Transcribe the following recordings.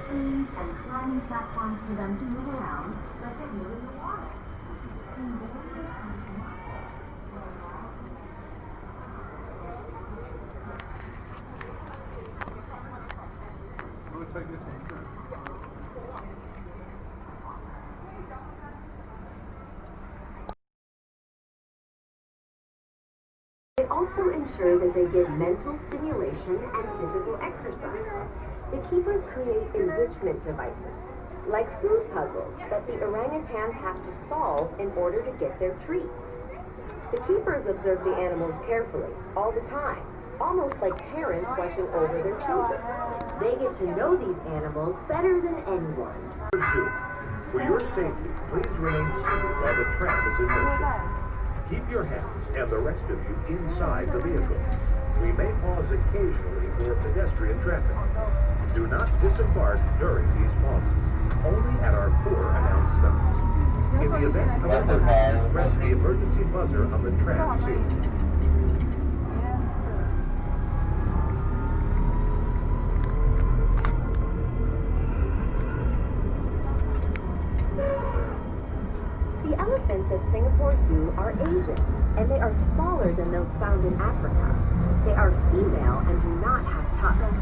trees and climbing platforms for them to move around, but they do in the water. They also ensure that they get mental stimulation and physical exercise. The keepers create enrichment devices, like food puzzles that the orangutans have to solve in order to get their treats. The keepers observe the animals carefully, all the time, almost like parents watching over their children. They get to know these animals better than anyone. For your safety, please remain seated while the tram is in motion. Keep your hands and the rest of you inside the vehicle. We may pause occasionally for pedestrian traffic. Do not disembark during these pauses, only at our 4 announced stops. In the event of emergency, press the emergency buzzer on the tram seat. The elephants at Singapore Zoo are Asian, and they are smaller than those found in Africa. They are female and do not have tusks.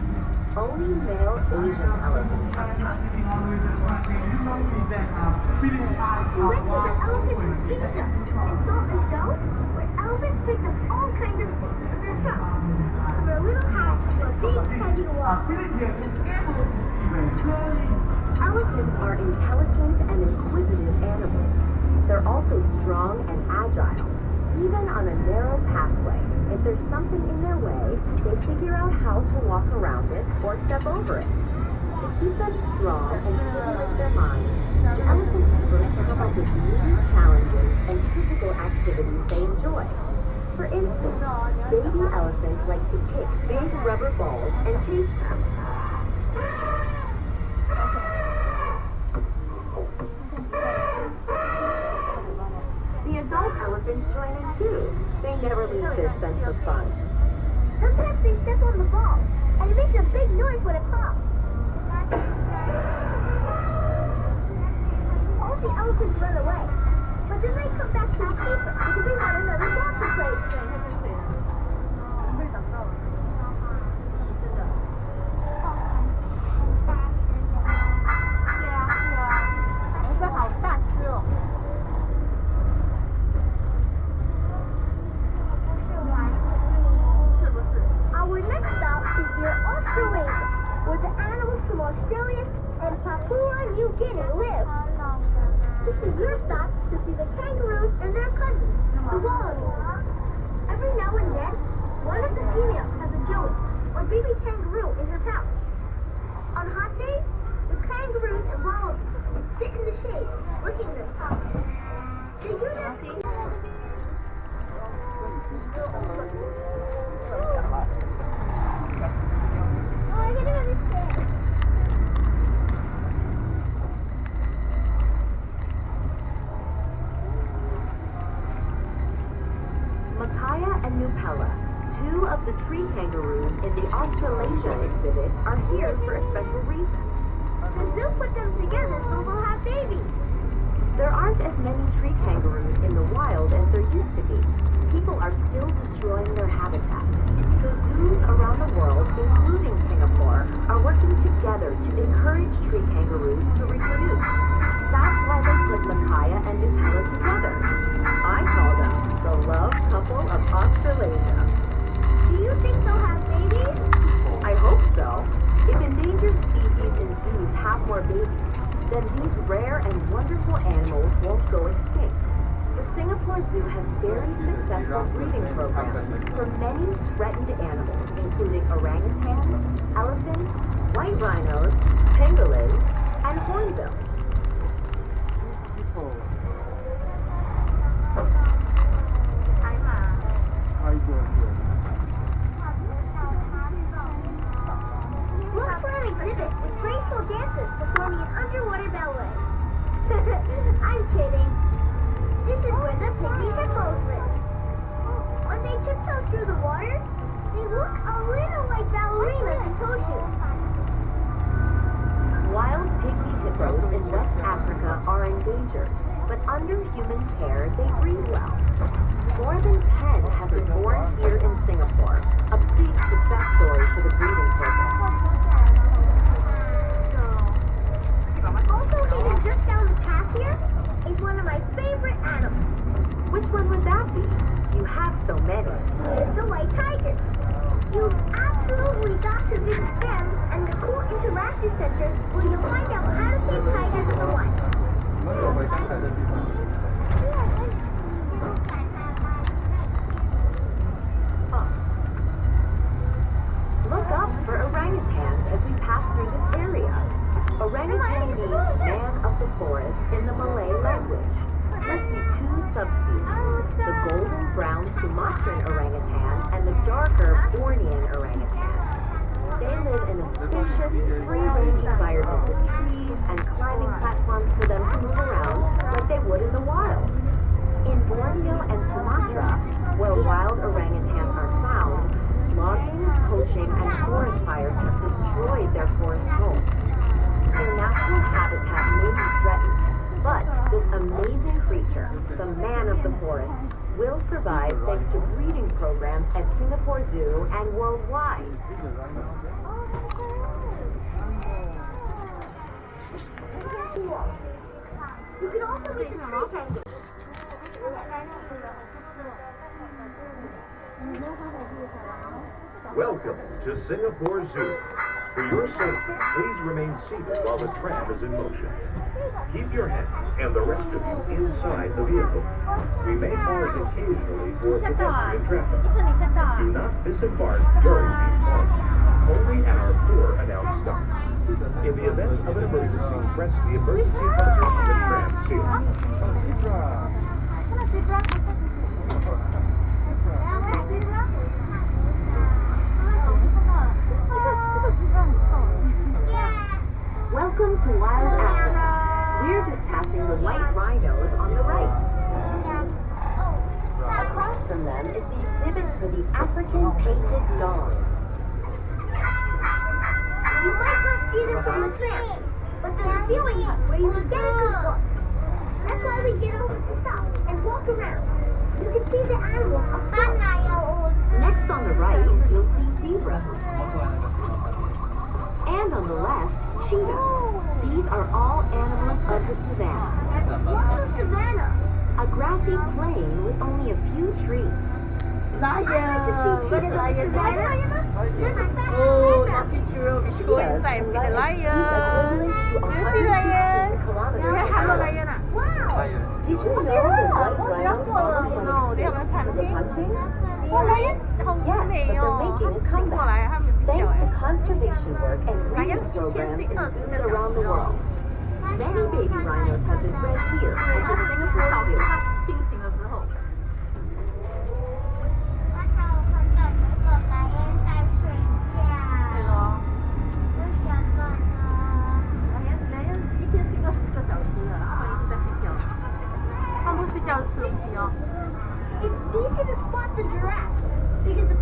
Only male Asian elephants have tusks. We went to the elephant pizza and saw a show where elephants picked up all kinds of things in their trucks. From a little hat to a big heavy wall. Elephants are intelligent and inquisitive animals. They're also strong and agile. Even on a narrow pathway, if there's something in their way, they figure out how to walk around it or step over it. To keep them strong and stimulate their minds, the elephant keepers come up with new challenges and physical activities they enjoy. For instance, baby elephants like to kick big rubber balls and chase them. The adult elephants join in too. They never lose their sense of fun. Sometimes they step on the ball, and it makes a big noise when it pops. All the elephants run away, but then they come back to the keeper because they want another ball to play with. Our next stop is near Australasia, where the animals from Australia and Papua New Guinea live. This is your stop to see the kangaroos and their cousins, the wallabies. Every now and then, one of the females has a joey, or baby kangaroo, in her pouch. On hot days, the kangaroos and wallabies sit in the shade, licking themselves. They do that thing. I don't understand. 𝗂𝗂 and 𝗦𝗂𝗏, 2 of the tree kangaroos in the Australasia exhibit, are here for a special reason. The zoo put them together so they'll have babies. There aren't as many tree kangaroos in the wild as there used to be. People are still destroying their habitat. So zoos around the world, including Singapore, are working together to encourage tree kangaroos to reproduce. That's why they put 𝗂𝗂𝗏 and 𝗦𝗂𝗏 together. I call them the love couple of Australasia. Do you think they'll have babies? I hope so. If endangered species in zoos have more babies, then these rare and wonderful animals won't go extinct. The Singapore Zoo has very successful breeding programs for many threatened animals, including orangutans, elephants, white rhinos, pangolins, and hornbills. Look for an exhibit with graceful dancers performing an underwater ballet. I'm kidding. This is where the pygmy hippos live. When they tiptoe through the water, they look a little like ballerinas in toe shoes. Under human care, they breed well. More than 10 have been born here in Singapore, a big success story for the breeding program. Also hidden just down the path here is one of my favorite animals. Which one would that be? You have so many. It's the white tigers. You've absolutely got to visit them and the cool interactive center where you'll find out how to save tigers in the wild. Look up for orangutans as we pass through this area. Orangutan means man of the forest in the Malay language. You'll see two subspecies, the golden brown Sumatran orangutan and the darker Bornean orangutan. They live in a spacious, free-range environment with trees and climbing platforms for them to move around like they would in the wild. In Borneo and Sumatra, where wild orangutans are found, logging, poaching, and forest fires have destroyed their forest homes. Their natural habitat may be threatened, but this amazing creature, the man of the forest, will survive thanks to breeding programs at Singapore Zoo and worldwide. You can also meet the tree kangaroo. Welcome to Singapore Zoo. For your safety, please remain seated while the tram is in motion. Keep your hands and the rest of you inside the vehicle. We may pause occasionally for pedestrian traffic. Do not disembark during these pauses. Only at our 4 announced stops. In the event of an emergency, press the emergency buzzer on the tram ceiling. Welcome to Wild Africa. We're just passing the white rhinos on the right. Across from them is the exhibit for the African painted dogs. You might not see them from the tram, but there's a viewing hut where you can get a good look. That's why we get over to stop and walk around. You can see the animals up close. Next on the right, you'll see zebras. And on the left, cheetahs. These are all animals of the savannah. What's a savanna? A grassy plain with only a few trees. I'd like to see cheetahs in the savannah. There's a fat panda. Cheetahs can run at speeds equivalent to 115 kilometers per hour. Wow! Did you know that white rhinos almost went extinct because of hunting? Yes, but they're making a comeback, thanks to conservation work and breeding programs in zoos around the world. Many baby rhinos have been bred here at the Singapore Zoo. It's easy to spot the giraffes because the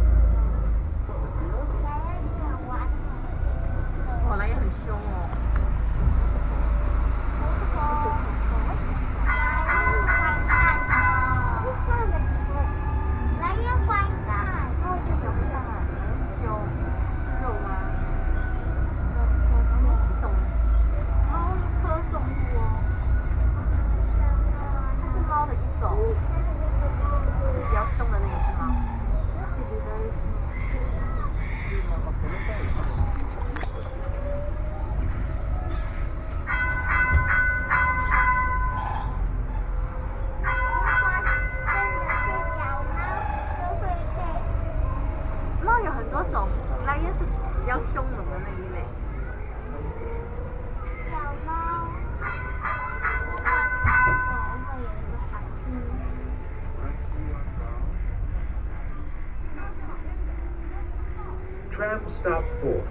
Tram stop 4,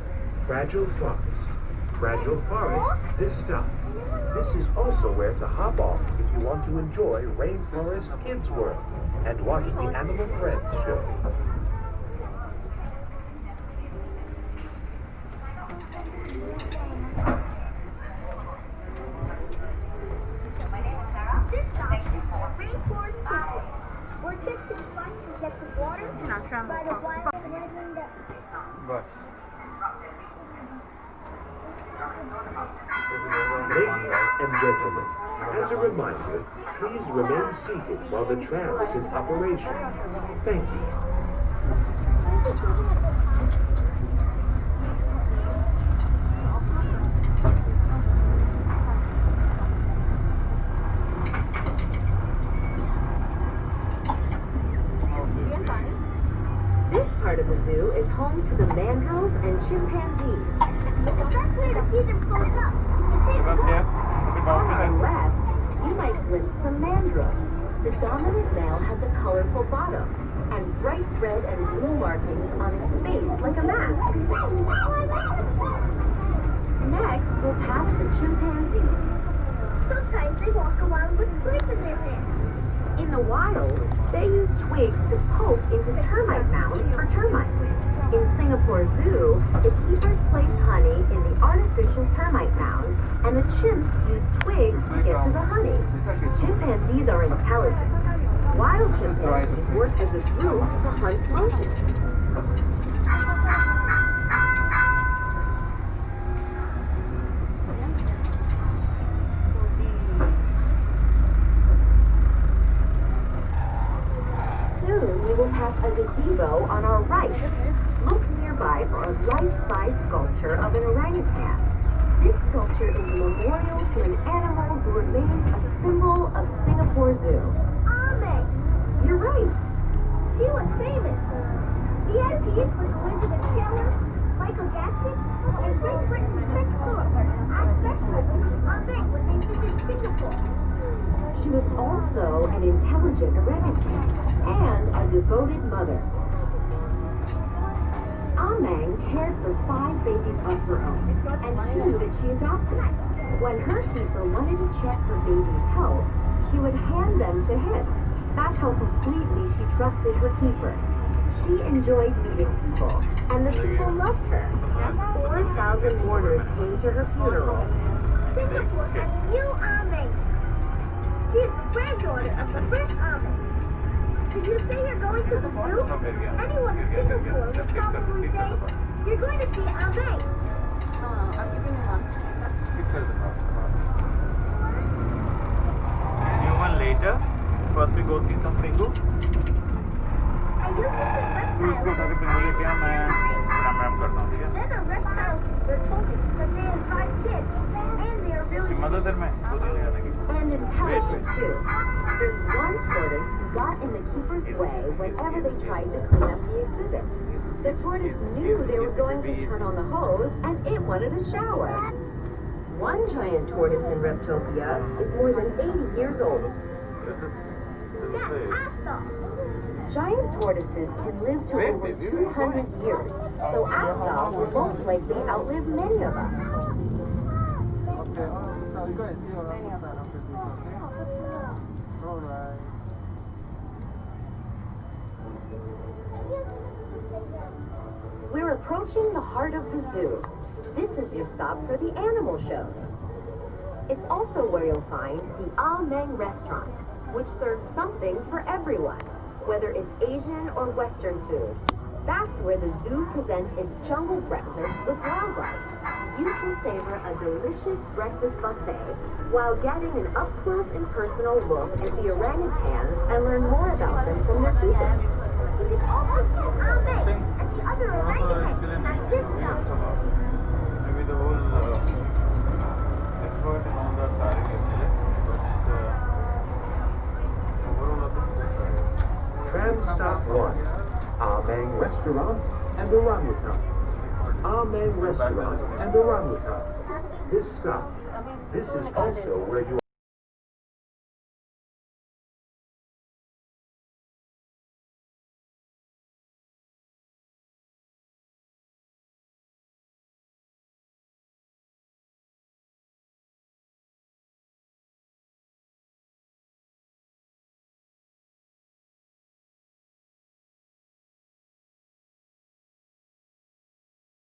Fragile Forest. Fragile Forest, this stop. This is also where to hop off if you want to enjoy Rainforest Kids World and watch the Animal Friends show. This stop get some water, by the wild and everything that... बस Ladies and gentlemen, as a reminder, please remain seated while the tram is in operation. Thank you. This part of the zoo is home to the mandrills and chimpanzees. But the best way to see them close up is to take a बस look. यार फिर On गाँव our में left, you might glimpse some mandrills. The dominant male has a colorful bottom and bright red and blue markings on its face like a mask. Next, we'll pass the chimpanzees. Sometimes they walk around with twigs in their hands. In the wild, they use twigs to poke into termite mounds for termites. In Singapore Zoo, the keepers place honey in the artificial termite mound, and the chimps use twigs to get to the honey. Chimpanzees are intelligent. Wild chimpanzees work as a group to hunt monkeys. Soon we will pass a gazebo on our right. Look nearby for a life-size sculpture of an orangutan. This sculpture is a memorial to an animal who remains a symbol of Singapore Zoo. Ame. You're right. She was famous. VIPs would go into the Taylor, Michael Jackson, and Great Britain's Prince Philip asked specialists Ame when they visit Singapore. She was also an intelligent orangutan and a devoted mother. Amang cared for 5 babies of her own and 2 that she adopted. When her keeper wanted to check her baby's health, she would hand them to him. That's how completely she trusted her keeper. She enjoyed meeting people, and the people loved her. 4,000 mourners came to her funeral. Singapore has a new Ame. She is the granddaughter of the first Ame. If you say you're going to the zoo, anyone in Singapore would probably say, you're going to see Ame. New one later. First we go see some pingu. I used to say तू इसको उठा के reptiles. pingu लेके आ मैं राम करता हूँ ठीक है Then a reptile keeper told me that they have 5 kids, and they are really मदद में 2 दिन ले आने की And intelligent, too. There's one tortoise who got in the keeper's way whenever they tried to clean up the exhibit. The tortoise knew they were going to turn on the hose, and it wanted a shower. One giant tortoise in Reptopia is more than 80 years old. This That's is Astor. Giant tortoises can live to over 200 years, so Astor will most likely outlive many of us. We're approaching the heart of the zoo. This is your stop for the animal shows. It's also where you'll find the Ameng restaurant, which serves something for everyone, whether it's Asian or Western food. That's where the zoo presents its jungle breakfast with wildlife. You can savor a delicious breakfast buffet while getting an up-close and personal look at the orangutans and learn more about them from their keepers. You can also see Ame and the other orangutans at this stop. maybe the whole expert in all the starting actually, but overall I think Tram stop 1. Ameng Restaurant and Orangutans. Ameng Restaurant and Orangutans. This stop. This is also where you